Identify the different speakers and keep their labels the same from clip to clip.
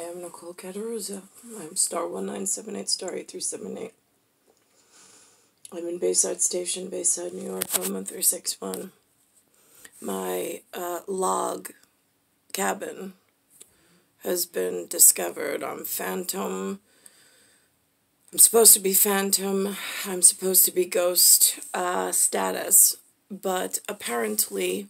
Speaker 1: am Nicole Cattaruzza. I'm star 1978, star 8378. I'm in Bayside Station, Bayside, New York, 11361. My log cabin has been discovered. I'm Phantom. I'm supposed to be Phantom. I'm supposed to be Ghost status. But apparently,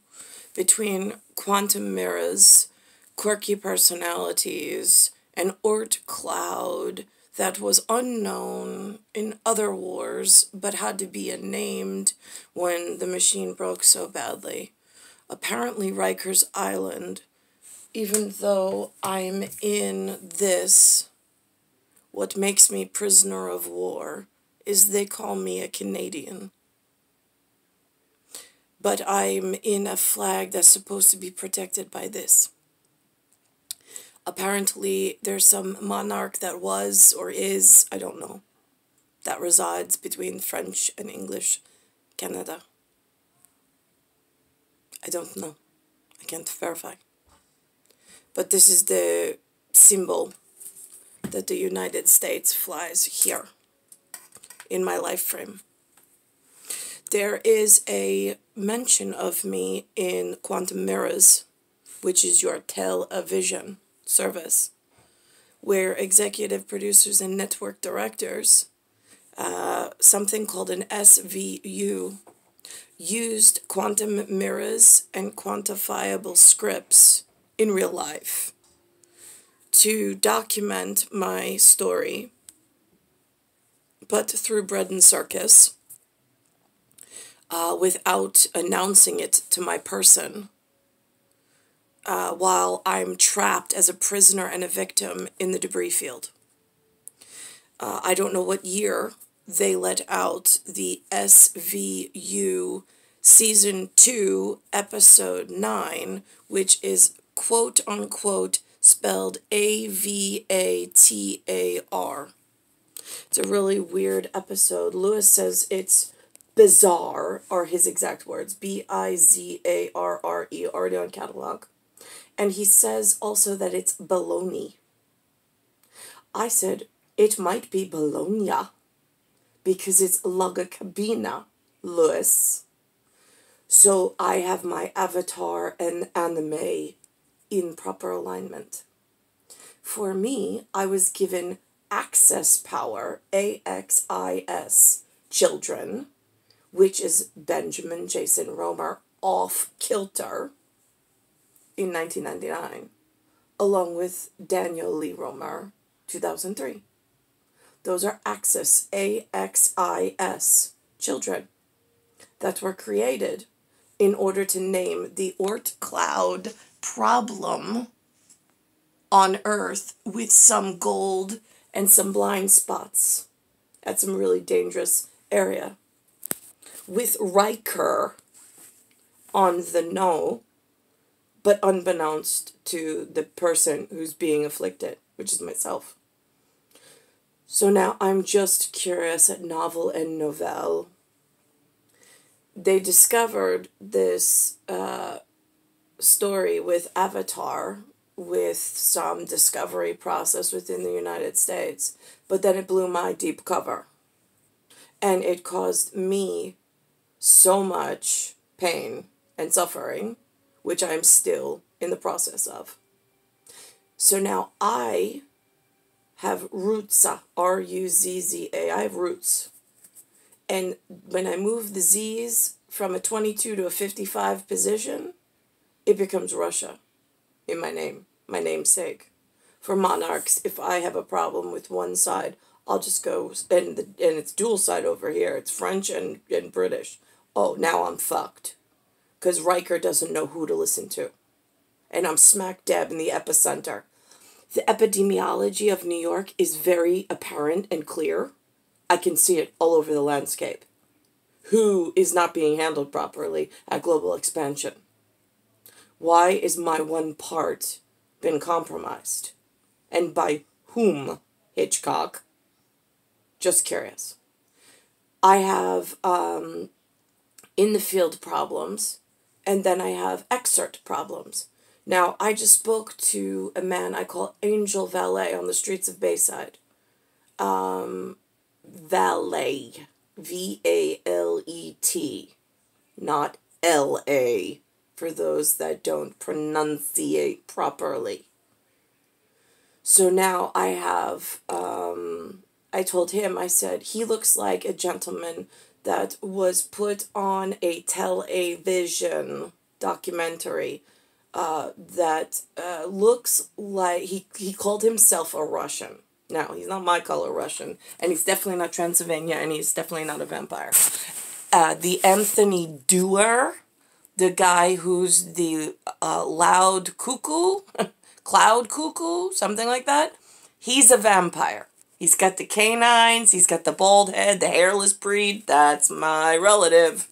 Speaker 1: between quantum mirrors, quirky personalities, an Oort cloud that was unknown in other wars but had to be named when the machine broke so badly. Apparently Rikers Island, even though I'm in this, what makes me prisoner of war is they call me a Canadian. But I'm in a flag that's supposed to be protected by this. Apparently, there's some monarch that was or is, I don't know, that resides between French and English Canada. I don't know. I can't verify. But this is the symbol that the United States flies here in my life frame. There is a mention of me in Quantum Mirrors, which is your television service, where executive producers and network directors, something called an SVU, used quantum mirrors and quantifiable scripts in real life to document my story, but through bread and circus, without announcing it to my person, while I'm trapped as a prisoner and a victim in the debris field. I don't know what year they let out the SVU Season 2, Episode 9, which is quote-unquote spelled AVATAR. It's a really weird episode. Lewis says it's bizarre, are his exact words, BIZARRE, already on catalog. And he says also that it's baloney. I said, it might be Bologna, because it's Laga Cabina, Lewis. So I have my avatar and anime in proper alignment. For me, I was given access power, AXIS, children, which is Benjamin Jason Romer off kilter in 1999, along with Daniel Lee Romer, 2003. Those are AXIS, AXIS, children that were created in order to name the Oort cloud problem on Earth with some gold and some blind spots at some really dangerous area. With RIKER on the know, but unbeknownst to the person who's being afflicted, which is myself. So now I'm just curious at novel and novelle. They discovered this story with Avatar, with some discovery process within the United States, but then it blew my deep cover. And it caused me so much pain and suffering, which I'm still in the process of. So now I have Ruzza, R-U-Z-Z-A. I have roots. And when I move the Z's from a 22 to a 55 position, it becomes Russia in my name, my namesake. For monarchs, if I have a problem with one side, I'll just go, and it's dual side over here. It's French and British. Oh, now I'm fucked. Because Riker doesn't know who to listen to. And I'm smack dab in the epicenter. The epidemiology of New York is very apparent and clear. I can see it all over the landscape. Who is not being handled properly at global expansion? Why is my one part been compromised? And by whom, Hitchcock? Just curious. I have in the field problems, and then I have excerpt problems. Now, I just spoke to a man I call Angel Valet on the streets of Bayside. Valet. VALET. Not LA, for those that don't pronunciate properly. So now I have, I told him, I said, he looks like a gentleman that was put on a television documentary that looks like, he called himself a Russian. Now, he's not my color Russian, and he's definitely not Transylvania, and he's definitely not a vampire. The Anthony Dewar, the guy who's the loud cuckoo, cloud cuckoo, something like that, he's a vampire. He's got the canines, he's got the bald head, the hairless breed. That's my relative.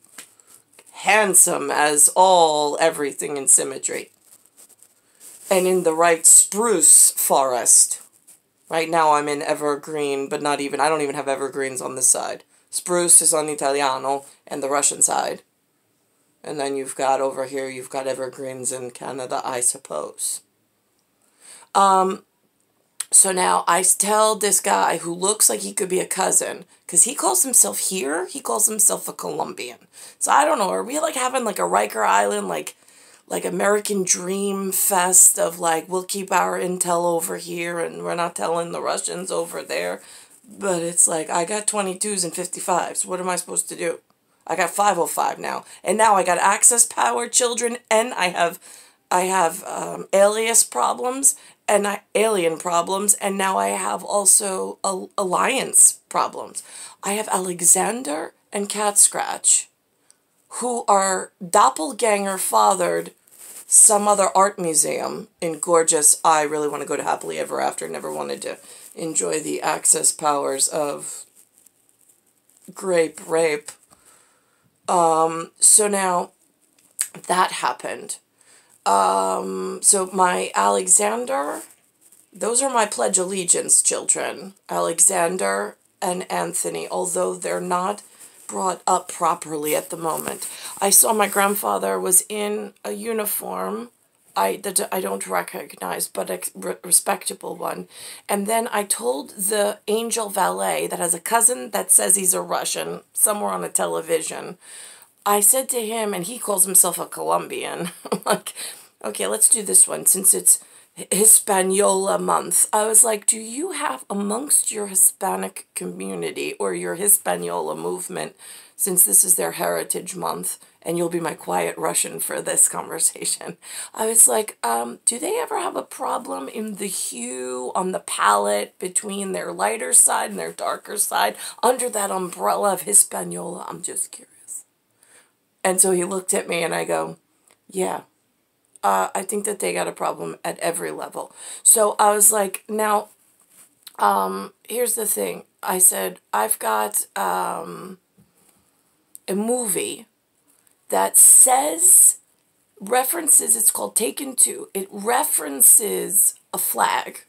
Speaker 1: Handsome as all, everything in symmetry. And in the right spruce forest. Right now I'm in evergreen, but not even, I don't even have evergreens on this side. Spruce is on Italiano and the Russian side. And then you've got over here, you've got evergreens in Canada, I suppose. So now I tell this guy who looks like he could be a cousin, because he calls himself here, he calls himself a Colombian. So I don't know, are we like having like a Riker Island, like American Dream Fest of like, we'll keep our intel over here and we're not telling the Russians over there. But it's like, I got 22s and 55s. What am I supposed to do? I got 505 now. And now I got access power children, and I have alias problems, and alien problems, and now I have also alliance problems. I have Alexander and Cat Scratch, who are doppelganger fathered some other art museum in gorgeous, I really want to go to Happily Ever After, never wanted to enjoy the access powers of grape rape. So now that happened. So my Alexander, those are my Pledge Allegiance children, Alexander and Anthony, although they're not brought up properly at the moment. I saw my grandfather was in a uniform that I don't recognize, but a respectable one. And then I told the Angel Valet that has a cousin that says he's a Russian, somewhere on a television. I said to him, and he calls himself a Colombian, I'm like, okay, let's do this one, since it's Hispaniola month. I was like, do you have amongst your Hispanic community or your Hispaniola movement, since this is their heritage month, and you'll be my quiet Russian for this conversation, I was like, do they ever have a problem in the hue on the palette between their lighter side and their darker side under that umbrella of Hispaniola? I'm just curious. And so he looked at me and I go, yeah. I think that they got a problem at every level. So I was like, now, here's the thing. I said, I've got a movie that references, it's called Taken 2. It references a flag.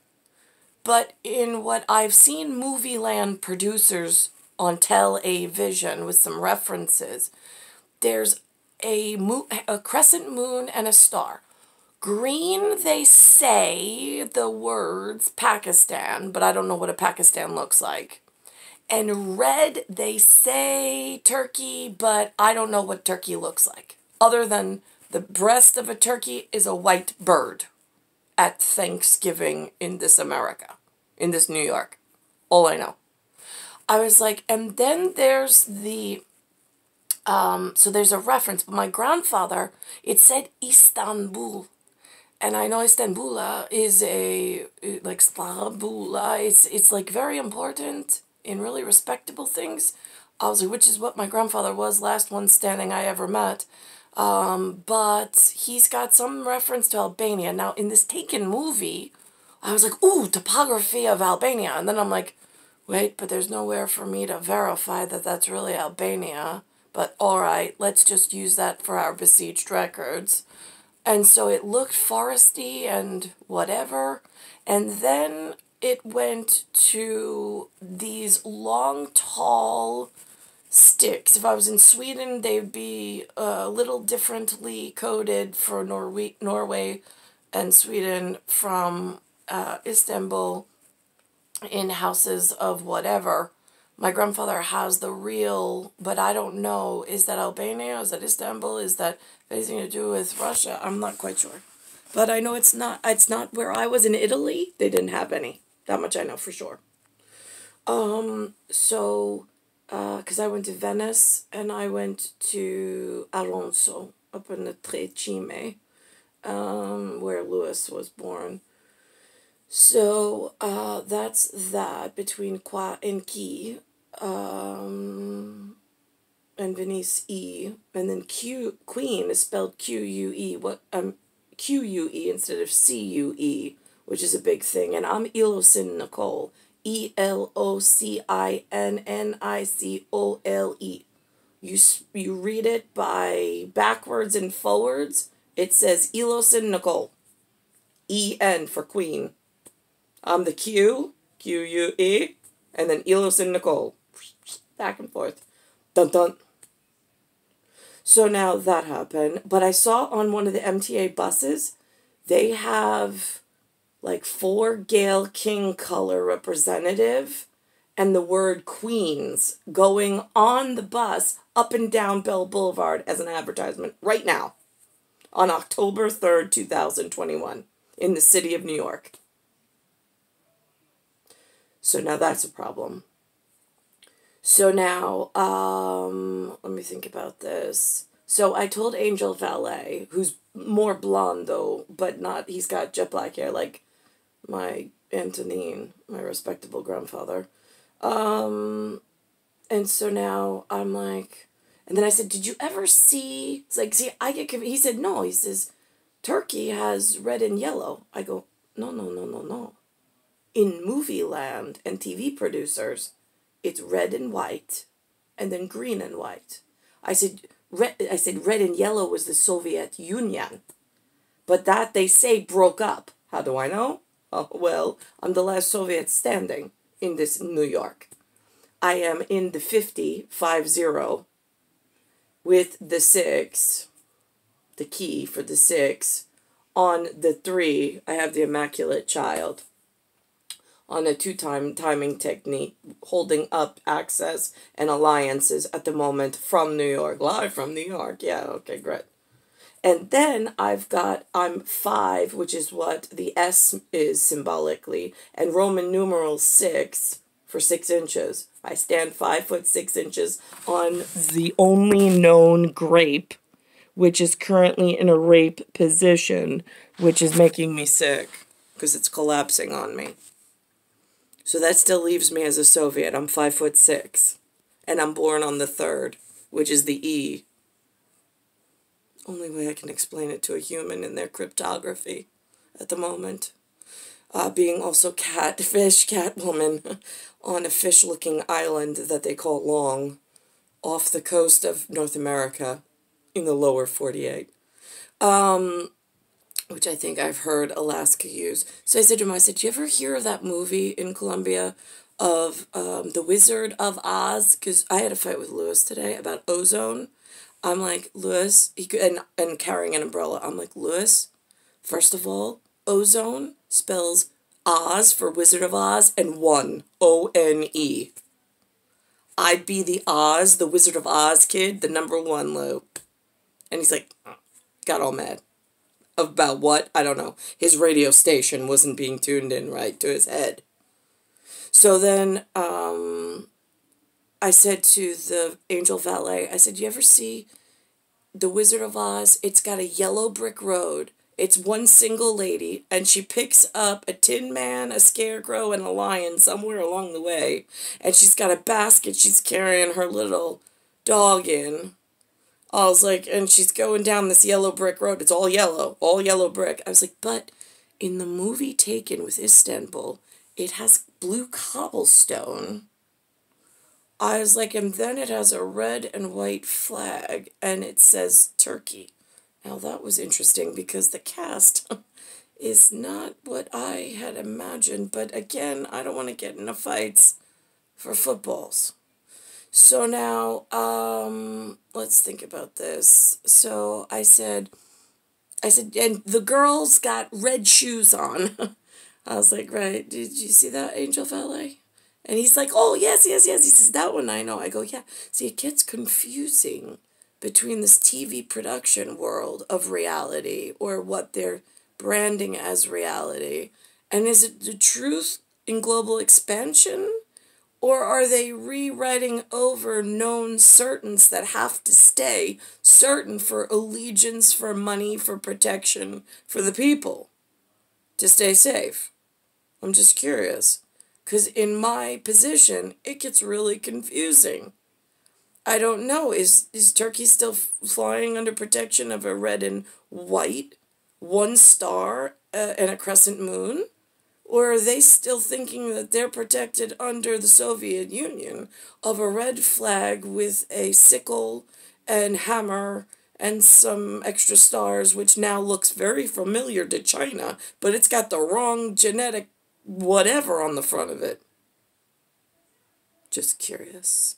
Speaker 1: But in what I've seen Movie Land producers on television with some references, there's a crescent moon and a star. Green, they say the words Pakistan, but I don't know what a Pakistan looks like. And red, they say Turkey, but I don't know what Turkey looks like. Other than the breast of a turkey is a white bird at Thanksgiving in this America, in this New York. All I know. I was like, and then there's the... so there's a reference, but my grandfather, it said Istanbul. And I know Istanbul is like Stambula, it's like very important in really respectable things. I was like, which is what my grandfather was, last one standing I ever met. But he's got some reference to Albania. Now, in this Taken movie, I was like, ooh, topography of Albania. And then I'm like, wait, but there's nowhere for me to verify that that's really Albania. But all right, let's just use that for our besieged records. And so it looked foresty and whatever. And then it went to these long, tall sticks. If I was in Sweden, they'd be a little differently coded for Norway, and Sweden from Istanbul in houses of whatever. My grandfather has the real, but I don't know. Is that Albania? Is that Istanbul? Is that anything to do with Russia? I'm not quite sure. But I know it's not where I was in Italy. They didn't have any. That much I know for sure. So, because I went to Venice and I went to Alonso up in the Tre Cime, where Louis was born. So, that's that between Qua and Chi, and Venice E, and then Queen is spelled Q-U-E, Q-U-E instead of C-U-E, which is a big thing, and I'm Elosin Nicole, Elocinnnicole. You read it by backwards and forwards, it says Elosin Nicole, E-N for Queen. I'm the Q, Q-U-E, and then Elosin Nicole, back and forth, dun dun. So now that happened, but I saw on one of the MTA buses, they have like 4 Gayle King color representative and the word Queens going on the bus up and down Bell Boulevard as an advertisement right now on October 3rd, 2021 in the city of New York. So now that's a problem. So now, let me think about this. So I told Angel Valet, who's more blonde though, but not, he's got jet black hair like my Antonine, my respectable grandfather. And so now I'm like, and then I said, did you ever see, it's like, see, I get confused. He said, no, he says, Turkey has red and yellow. I go, no. In movie land and TV producers, it's red and white, and then green and white. I said red and yellow was the Soviet Union, but that they say broke up. How do I know? Oh, well, I'm the last Soviet standing in this New York. I am in the 50 with the 6, the key for the 6. On the 3, I have the Immaculate Child. On a 2-time timing technique, holding up access and alliances at the moment from New York. Live from New York. Yeah, okay, great. And then I'm 5, which is what the S is symbolically, and Roman numeral 6 for 6 inches. I stand 5'6" on the only known grape, which is currently in a rape position, which is making me sick because it's collapsing on me. So that still leaves me as a Soviet. I'm 5'6", and I'm born on the 3rd, which is the E. Only way I can explain it to a human in their cryptography at the moment. Being also Catwoman, on a fish-looking island that they call Long, off the coast of North America, in the lower 48. Which I think I've heard Alaska use. So I said to him, do you ever hear of that movie in Colombia of The Wizard of Oz? Because I had a fight with Louis today about ozone. I'm like, Louis, and carrying an umbrella. I'm like, Louis, first of all, ozone spells Oz for Wizard of Oz and one, O-N-E. I'd be the Oz, the Wizard of Oz kid, the number 1, Lou. And he's like, got all mad. About what? I don't know. His radio station wasn't being tuned in right to his head. So then I said to the Angel Valet, I said, you ever see The Wizard of Oz? It's got a yellow brick road. It's one single lady, and she picks up a Tin Man, a Scarecrow, and a lion somewhere along the way. And she's got a basket she's carrying her little dog in. I was like, and she's going down this yellow brick road. It's all yellow brick. I was like, but in the movie Taken with Istanbul, it has blue cobblestone. I was like, and then it has a red and white flag, and it says Turkey. Now that was interesting because the cast is not what I had imagined, but again, I don't want to get into fights for footballs. So now, let's think about this. So I said, I said, and the girl's got red shoes on. I was like, right, did you see that, Angel Valet? And he's like, oh, yes, yes, yes. He says, that one I know. I go, yeah. See, it gets confusing between this TV production world of reality, or what they're branding as reality. And is it the truth in global expansion? Or are they rewriting over known certains that have to stay certain for allegiance, for money, for protection, for the people, to stay safe? I'm just curious. Because in my position, it gets really confusing. I don't know. Is Turkey still flying under protection of a red and white, one star, and a crescent moon? Or are they still thinking that they're protected under the Soviet Union of a red flag with a sickle and hammer and some extra stars, which now looks very familiar to China, but it's got the wrong genetic whatever on the front of it? Just curious.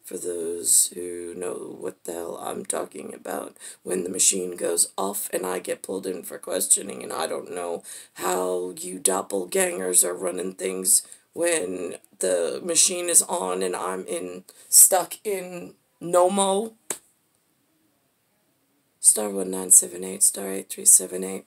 Speaker 1: For those who know what the hell I'm talking about, when the machine goes off and I get pulled in for questioning, and I don't know how you doppelgangers are running things when the machine is on and I'm stuck in no-mo. Star 1978, star 8378.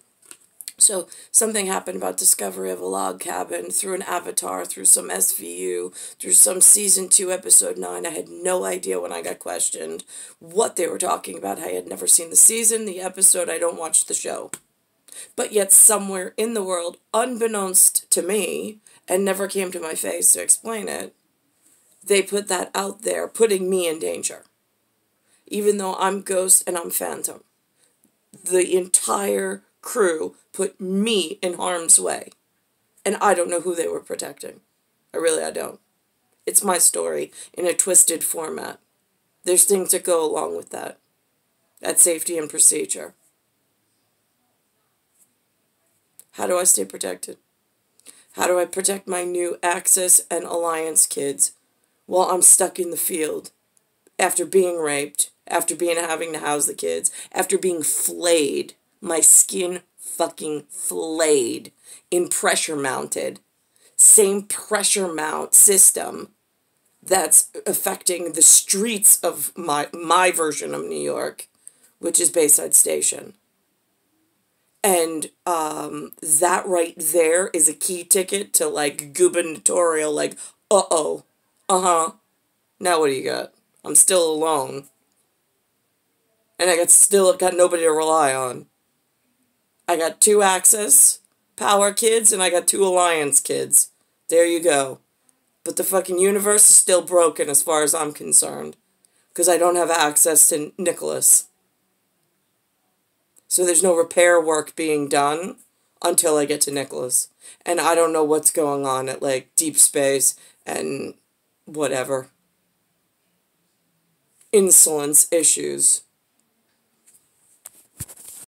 Speaker 1: So something happened about discovery of a log cabin through an avatar, through some SVU, through some season 2, episode 9. I had no idea when I got questioned what they were talking about. I had never seen the season, the episode. I don't watch the show. But yet somewhere in the world, unbeknownst to me, and never came to my face to explain it, they put that out there, putting me in danger. Even though I'm Ghost and I'm Phantom. The entire crew put me in harm's way. And I don't know who they were protecting. I don't. It's my story in a twisted format. There's things that go along with that. That's safety and procedure. How do I stay protected? How do I protect my new Axis and Alliance kids while I'm stuck in the field after being raped, after having to house the kids, after being flayed, my skin fucking flayed, in pressure mounted, same pressure mount system that's affecting the streets of my version of New York, which is Bayside Station. And that right there is a key ticket to, like, gubernatorial, like, uh-oh, uh-huh, now what do you got? I'm still alone. And I still got nobody to rely on. I got 2 Axis power kids, and I got 2 Alliance kids. There you go. But the fucking universe is still broken as far as I'm concerned. Because I don't have access to Nicholas. So there's no repair work being done until I get to Nicholas. And I don't know what's going on at, like, deep space and whatever. Insolence issues.